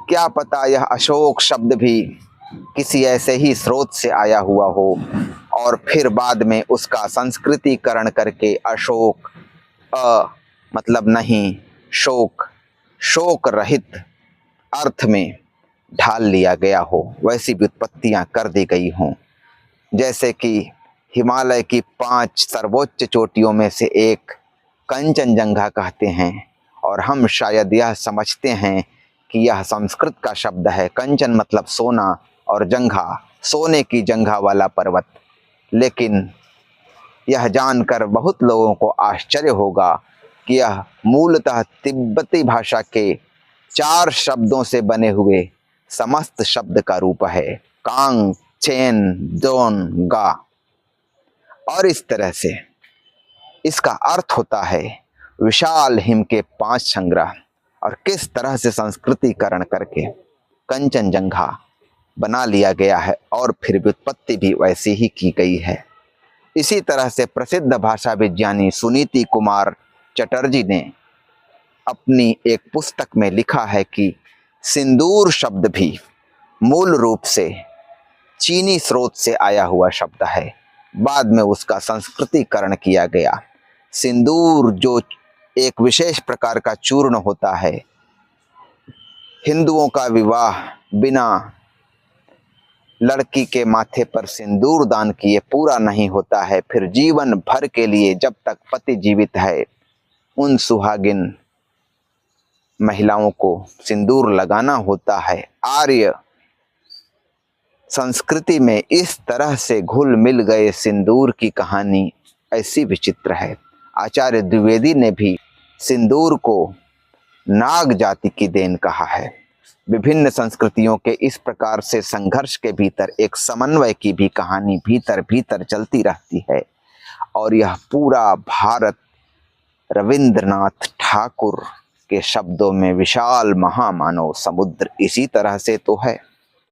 क्या पता यह अशोक शब्द भी किसी ऐसे ही स्रोत से आया हुआ हो और फिर बाद में उसका संस्कृतिकरण करके अशोक मतलब नहीं शोक, शोक रहित अर्थ में ढाल लिया गया हो, वैसी व्युत्पत्तियां कर दी गई हों। जैसे कि हिमालय की 5 सर्वोच्च चोटियों में से एक कंचनजंगा कहते हैं और हम शायद यह समझते हैं कि यह संस्कृत का शब्द है। कंचन मतलब सोना और जंघा सोने की जंघा वाला पर्वत। लेकिन यह जानकर बहुत लोगों को आश्चर्य होगा कि यह मूलतः तिब्बती भाषा के 4 शब्दों से बने हुए समस्त शब्द का रूप है, कांग चेन दोन गा। और इस तरह से इसका अर्थ होता है विशाल हिम के 5 संग्रह। और किस तरह से संस्कृतिकरण करके कंचनजंगा बना लिया गया है और फिर व्युत्पत्ति भी वैसी ही की गई है। इसी तरह से प्रसिद्ध भाषा विज्ञानी सुनीति कुमार चटर्जी ने अपनी एक पुस्तक में लिखा है कि सिंदूर शब्द भी मूल रूप से चीनी स्रोत से आया हुआ शब्द है, बाद में उसका संस्कृतिकरण किया गया। सिंदूर जो एक विशेष प्रकार का चूर्ण होता है, हिंदुओं का विवाह बिना लड़की के माथे पर सिंदूर दान किए पूरा नहीं होता है। फिर जीवन भर के लिए जब तक पति जीवित है उन सुहागिन महिलाओं को सिंदूर लगाना होता है। आर्य संस्कृति में इस तरह से घुल मिल गए सिंदूर की कहानी ऐसी विचित्र है। आचार्य द्विवेदी ने भी सिंदूर को नाग जाति की देन कहा है। विभिन्न संस्कृतियों के इस प्रकार से संघर्ष के भीतर एक समन्वय की भी कहानी भीतर भीतर चलती रहती है। और यह पूरा भारत रविंद्रनाथ ठाकुर के शब्दों में विशाल महामानव समुद्र इसी तरह से तो है।